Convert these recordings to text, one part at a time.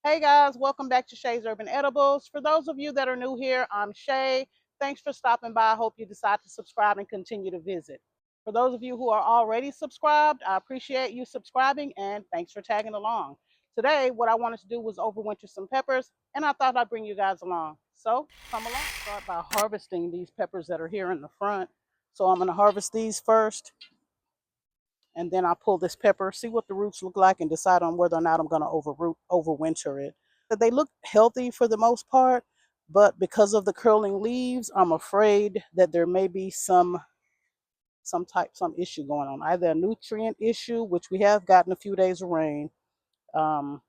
Hey guys, welcome back to Shay's Urban Edibles. For those of you that are new here, I'm Shay. Thanks for stopping by. I hope you decide to subscribe and continue to visit. For those of you who are already subscribed, I appreciate you subscribing and thanks for tagging along. Today, what I wanted to do was overwinter some peppers, and I thought I'd bring you guys along. So come along. Start by harvesting these peppers that are here in the front. So I'm going to harvest these first, and then I pull this pepper, see what the roots look like, and decide on whether or not I'm going to overwinter it. They look healthy for the most part, but because of the curling leaves, I'm afraid that there may be some issue going on, either a nutrient issue, which we have gotten a few days of rain, um,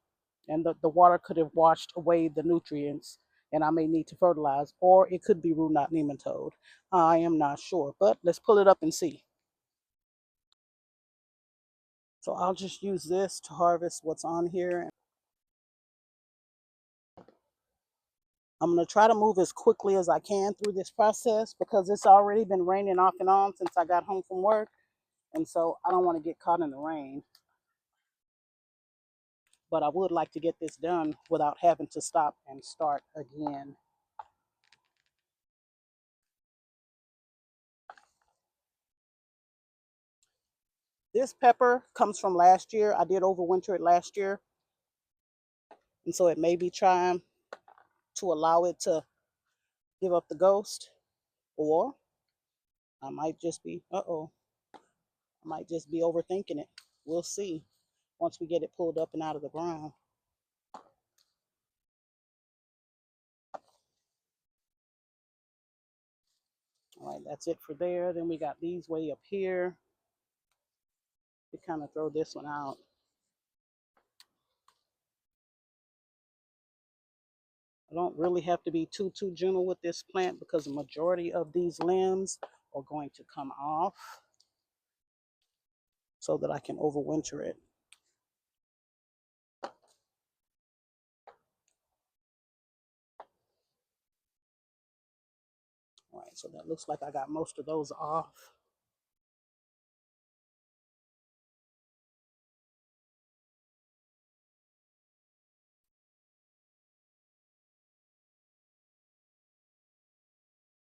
and the water could have washed away the nutrients, and I may need to fertilize, or it could be root knot nematode. I am not sure, but let's pull it up and see. So I'll just use this to harvest what's on here. I'm going to try to move as quickly as I can through this process because it's already been raining off and on since I got home from work. And so I don't want to get caught in the rain. But I would like to get this done without having to stop and start again. This pepper comes from last year. I did overwinter it last year. And so it may be trying to allow it to give up the ghost. Or I might just be, I might just be overthinking it. We'll see once we get it pulled up and out of the ground. All right, that's it for there. Then we got these way up here. To kind of throw this one out. I don't really have to be too gentle with this plant because the majority of these limbs are going to come off so that I can overwinter it. All right, so that looks like I got most of those off.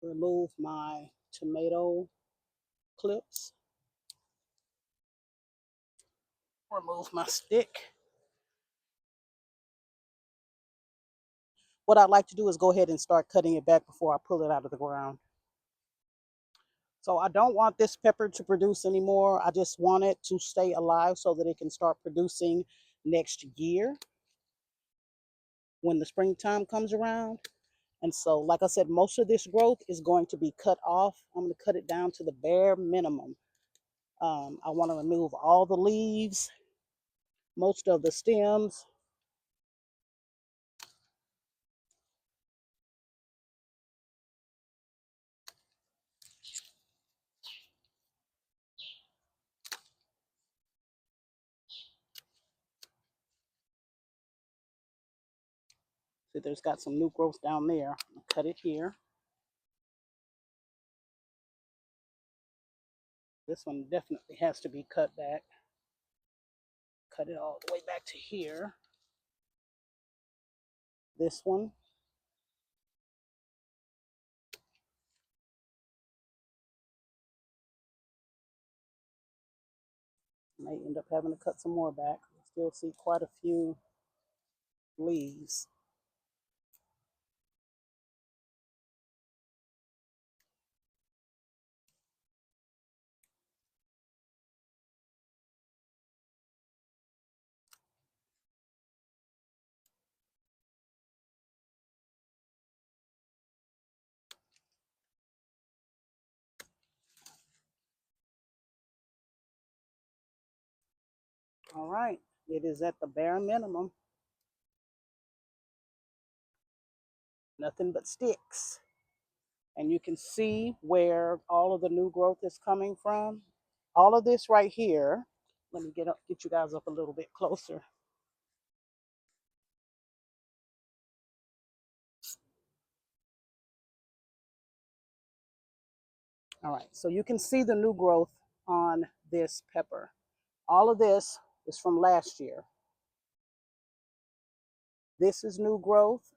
Remove my tomato clips. Remove my stick. What I'd like to do is go ahead and start cutting it back before I pull it out of the ground. So I don't want this pepper to produce anymore. I just want it to stay alive so that it can start producing next year when the springtime comes around. And so, like I said, most of this growth is going to be cut off. I'm going to cut it down to the bare minimum. I want to remove all the leaves, most of the stems. See, there's got some new growth down there. I'll cut it here. This one definitely has to be cut back. Cut it all the way back to here. This one. May end up having to cut some more back. I still see quite a few leaves. All right, it is at the bare minimum. Nothing but sticks. And you can see where all of the new growth is coming from. All of this right here, let me get you guys up a little bit closer. All right, so you can see the new growth on this pepper. All of this is from last year. This is new growth.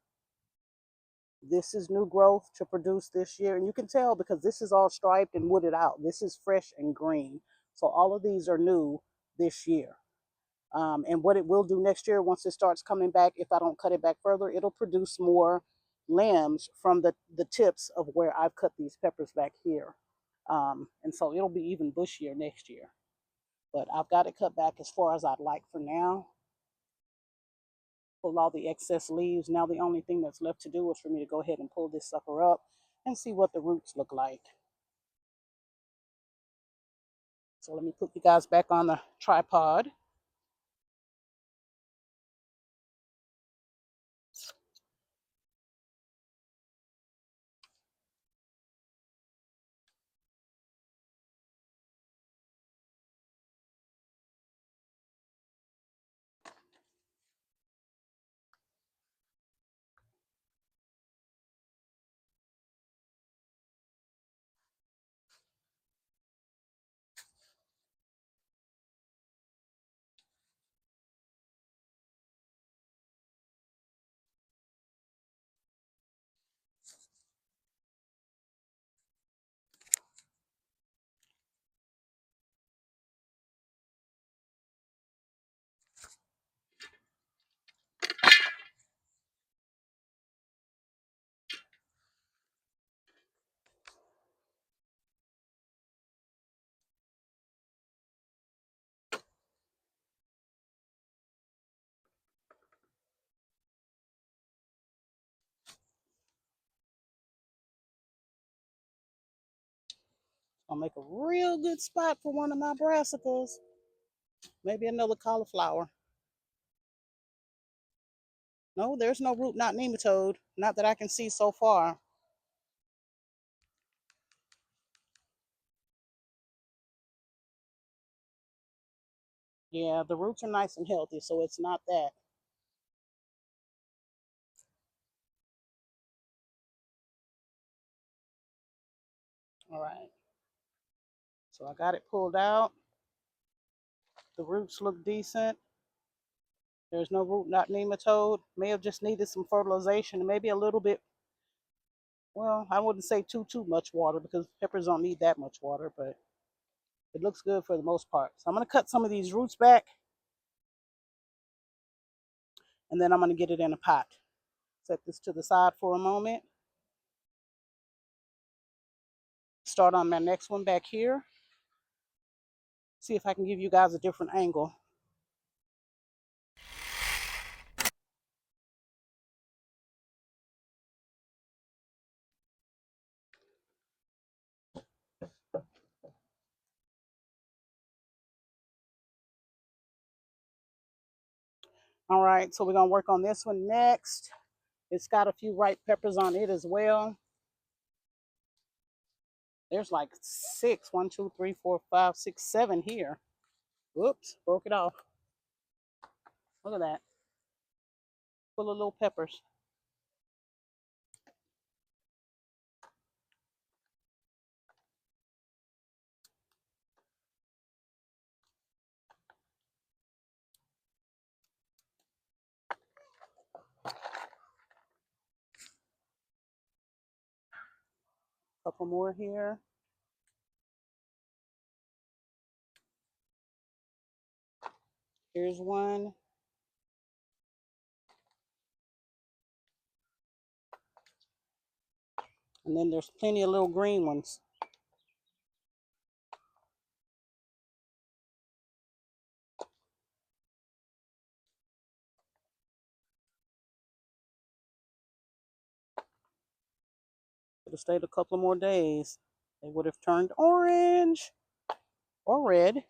This is new growth to produce this year. And you can tell because this is all striped and wooded out. This is fresh and green. So all of these are new this year. And what it will do next year, once it starts coming back, if I don't cut it back further, it'll produce more limbs from the tips of where I've cut these peppers back here. And so it'll be even bushier next year. But I've got it cut back as far as I'd like for now. Pull all the excess leaves. Now the only thing that's left to do is for me to go ahead and pull this sucker up and see what the roots look like. So let me put you guys back on the tripod. I'll make a real good spot for one of my brassicas. Maybe another cauliflower. No, there's no root knot nematode. Not that I can see so far. Yeah, the roots are nice and healthy, so it's not that. All right. So I got it pulled out. The roots look decent. There's no root knot nematode. May have just needed some fertilization and maybe a little bit. Well, I wouldn't say too much water because peppers don't need that much water, but it looks good for the most part. So I'm going to cut some of these roots back and then I'm going to get it in a pot. Set this to the side for a moment. Start on my next one back here. See if I can give you guys a different angle. All right, so we're going to work on this one next. It's got a few ripe peppers on it as well. There's like 6, 1, 2, 3, 4, 5, 6, 7 here. Whoops, broke it off. Look at that. Full of little peppers. Couple more here. Here's one. And then there's plenty of little green ones. Could have stayed a couple more days. They would have turned orange or red.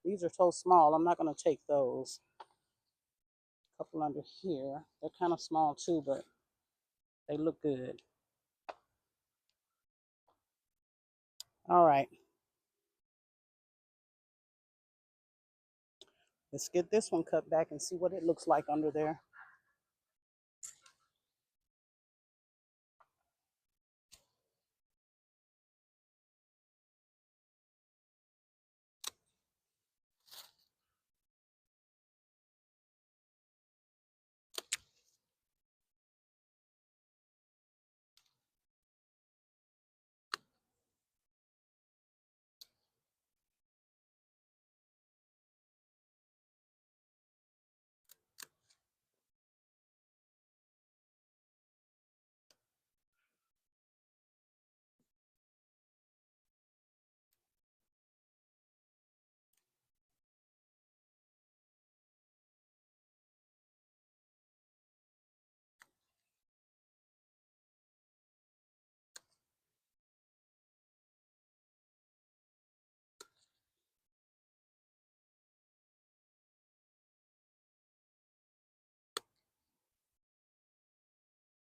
These are so small, I'm not going to take those. A couple under here. They're kind of small too, but they look good. All right. Let's get this one cut back and see what it looks like under there.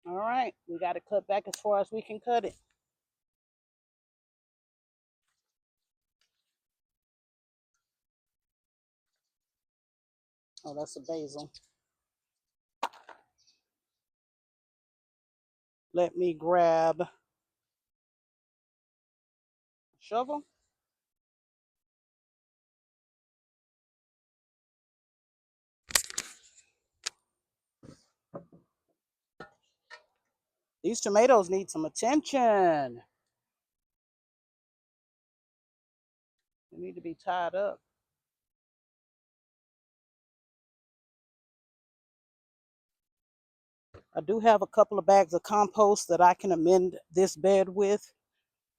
All right, we got it cut back as far as we can cut it. Oh, that's a basil. Let me grab a shovel. These tomatoes need some attention. They need to be tied up. I do have a couple of bags of compost that I can amend this bed with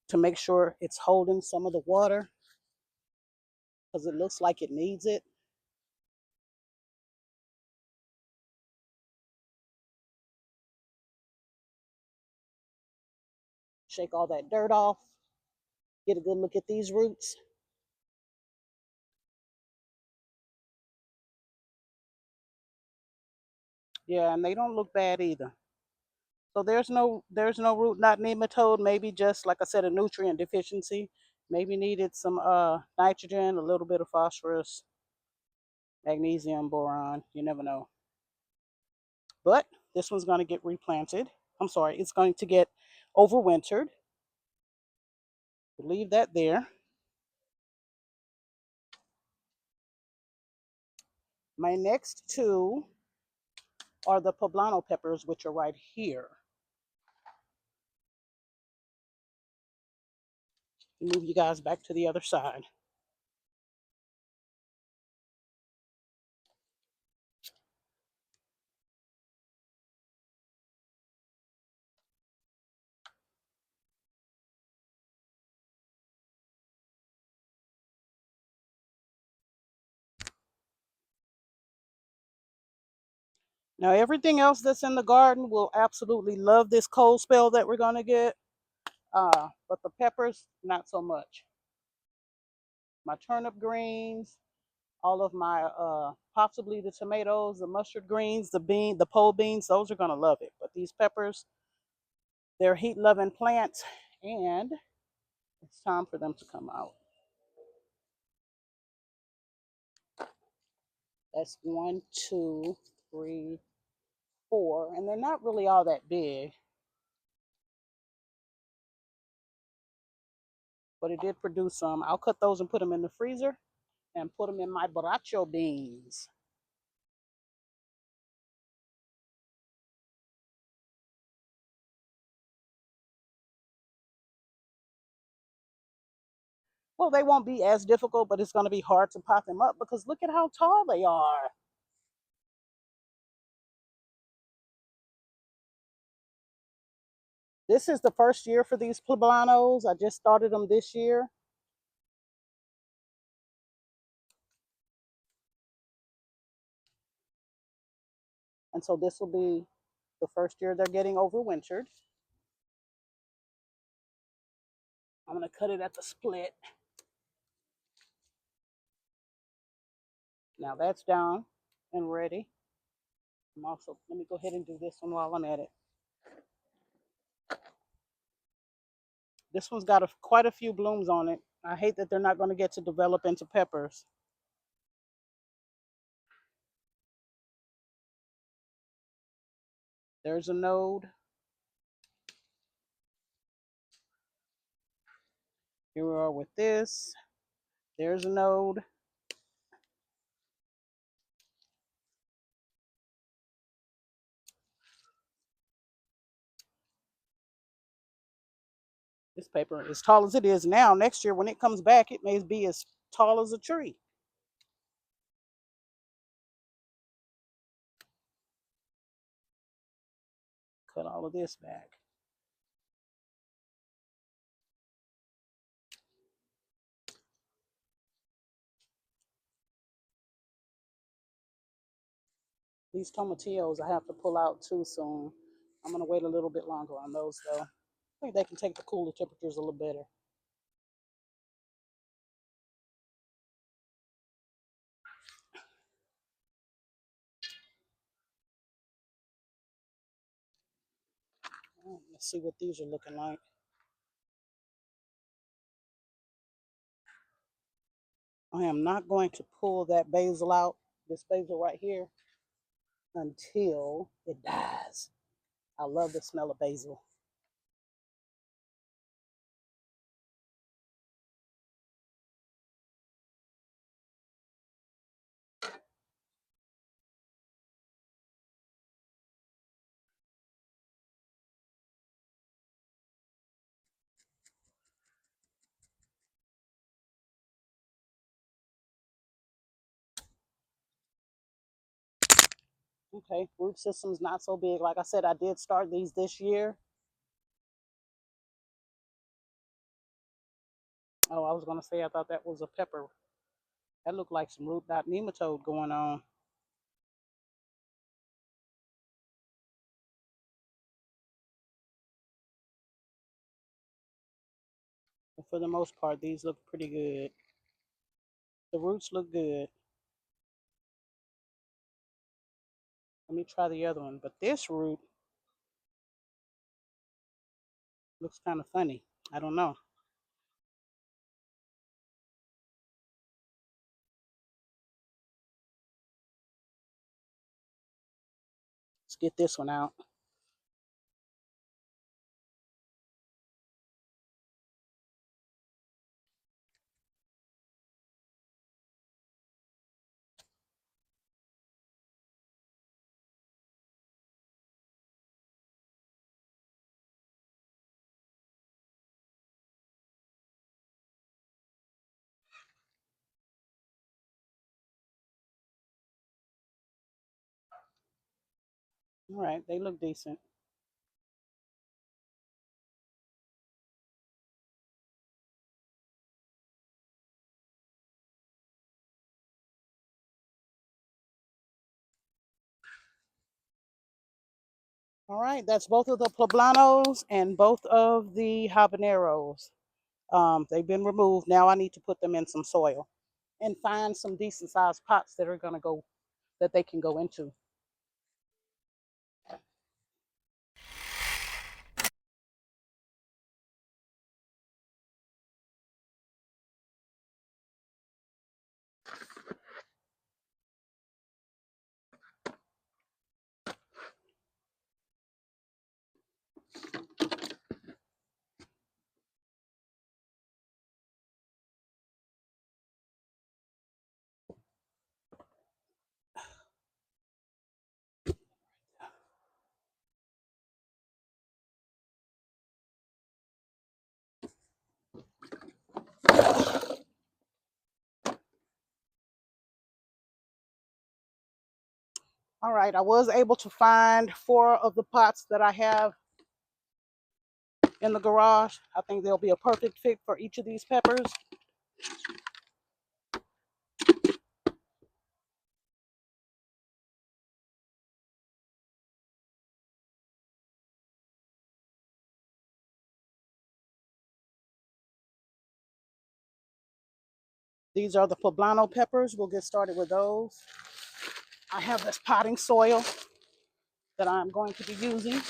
to make sure it's holding some of the water because it looks like it needs it. Shake all that dirt off. Get a good look at these roots. Yeah, and they don't look bad either. So there's no root knot nematode, maybe just like I said, a nutrient deficiency. Maybe needed some nitrogen, a little bit of phosphorus, magnesium, boron, you never know. But this one's going to get replanted. I'm sorry, it's going to get overwintered. We'll leave that there. My next two are the poblano peppers, which are right here. Move you guys back to the other side. Now, everything else that's in the garden will absolutely love this cold spell that we're going to get, but the peppers, not so much. My turnip greens, all of my, possibly the tomatoes, the mustard greens, the pole beans, those are going to love it. But these peppers, they're heat-loving plants, and it's time for them to come out. That's 1, 2, 3, 4, and they're not really all that big. But it did produce some. I'll cut those and put them in the freezer and put them in my borracho beans. Well, they won't be as difficult, but it's going to be hard to pop them up because look at how tall they are. This is the first year for these poblanos. I just started them this year. And so this will be the first year they're getting overwintered. I'm going to cut it at the split. Now that's down and ready. Let me go ahead and do this one while I'm at it. This one's got quite a few blooms on it. I hate that they're not going to get to develop into peppers. There's a node. Here we are with this. There's a node. This paper, as tall as it is now, next year when it comes back, it may be as tall as a tree. Cut all of this back. These tomatillos I have to pull out too soon. I'm going to wait a little bit longer on those though. I think they can take the cooler temperatures a little better. Let's see what these are looking like. I am not going to pull that basil out, this basil right here, until it dies. I love the smell of basil. Okay, root system's not so big. Like I said, I did start these this year. Oh, I was gonna say I thought that was a pepper. That looked like some root dot nematode going on. But for the most part, these look pretty good. The roots look good. Let me try the other one. But this root looks kind of funny. I don't know. Let's get this one out. All right, they look decent. All right, that's both of the poblanos and both of the habaneros. They've been removed. Now I need to put them in some soil and find some decent sized pots that are gonna go, that they can go into. All right, I was able to find 4 of the pots that I have in the garage. I think they'll be a perfect fit for each of these peppers. These are the poblano peppers. We'll get started with those. I have this potting soil that I'm going to be using.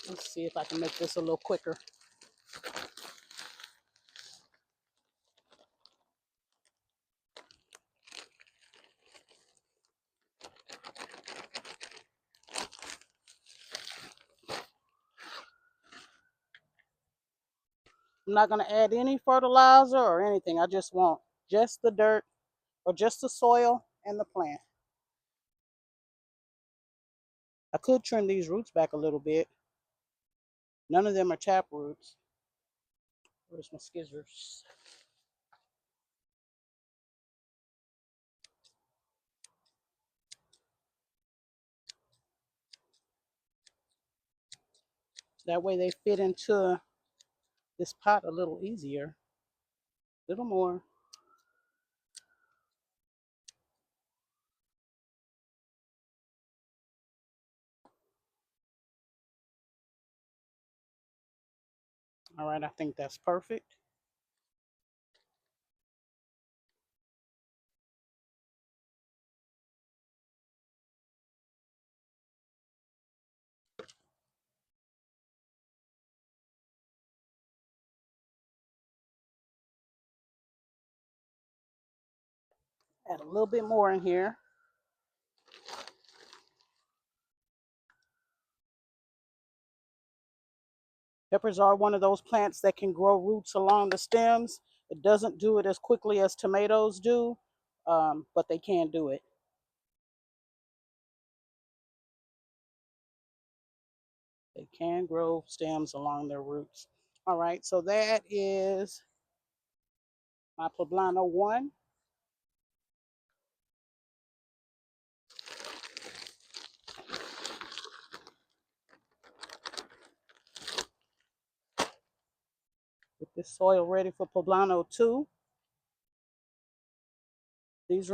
Let's see if I can make this a little quicker. I'm not going to add any fertilizer or anything. I just want just the dirt or just the soil and the plant. I could trim these roots back a little bit. None of them are tap roots. Where's my scissors? That way they fit into this pot a little easier. A little more. All right, I think that's perfect. Add a little bit more in here. Peppers are one of those plants that can grow roots along the stems. It doesn't do it as quickly as tomatoes do, but they can do it. They can grow stems along their roots. All right, so that is my poblano 1. Get this soil ready for poblano 2. These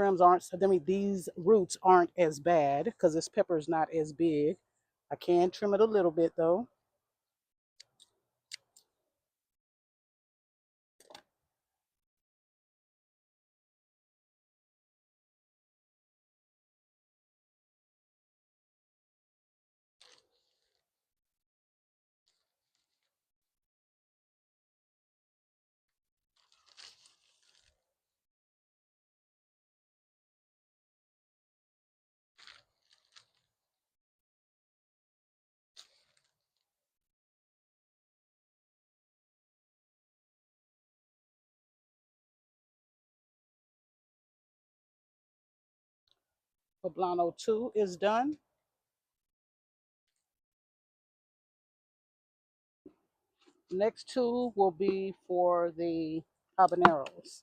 these roots aren't as bad because this pepper is not as big. I can trim it a little bit though. Poblano 2 is done. Next 2 will be for the habaneros.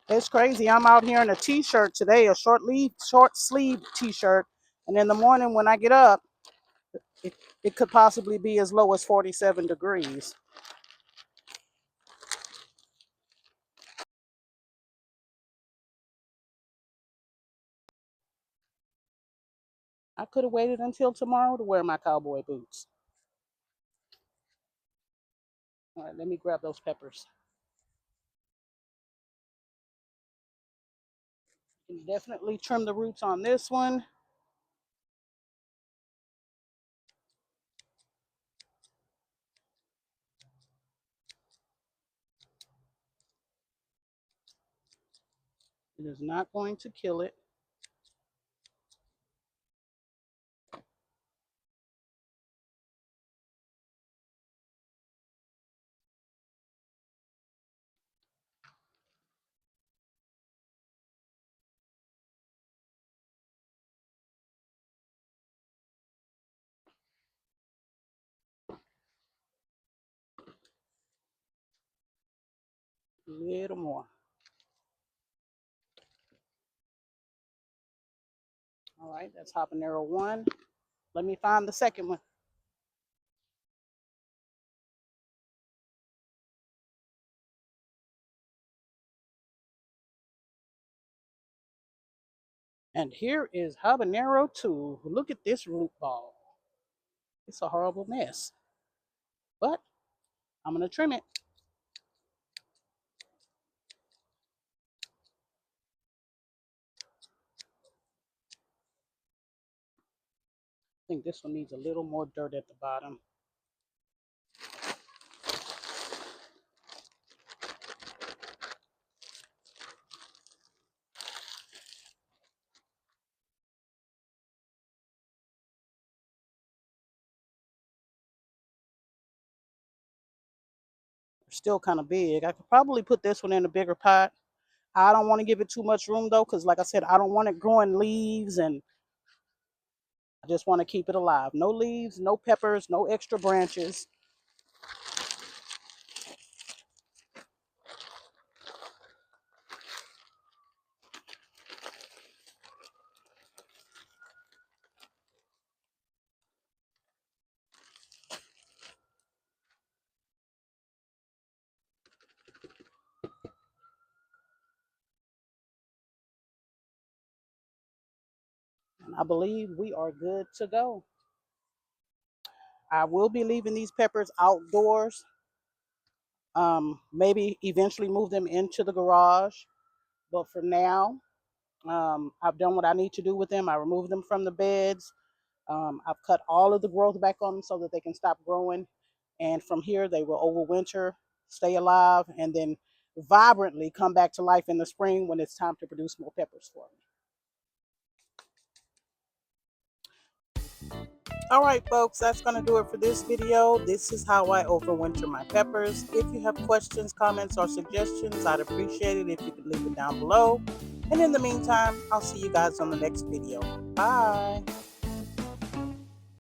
It's crazy. I'm out here in a t-shirt today, a short sleeve t-shirt, and in the morning when I get up, it could possibly be as low as 47 degrees. I could have waited until tomorrow to wear my cowboy boots. All right, let me grab those peppers. You can definitely trim the roots on this one. It is not going to kill it. A little more. All right, that's habanero 1. Let me find the second one. And here is habanero 2. Look at this root ball. It's a horrible mess. But I'm going to trim it. I think this one needs a little more dirt at the bottom. still kind of big. I could probably put this one in a bigger pot. I don't want to give it too much room though, because like I said, I don't want it growing leaves, and I just want to keep it alive. No leaves, no peppers, no extra branches. And I believe we are good to go. I will be leaving these peppers outdoors. Maybe eventually move them into the garage. But for now, I've done what I need to do with them. I removed them from the beds. I've cut all of the growth back on them so that they can stop growing. And from here, they will overwinter, stay alive, and then vibrantly come back to life in the spring when it's time to produce more peppers for me. All right, folks, that's going to do it for this video. This is how I overwinter my peppers. If you have questions, comments, or suggestions, I'd appreciate it if you could leave it down below. And in the meantime, I'll see you guys on the next video. Bye.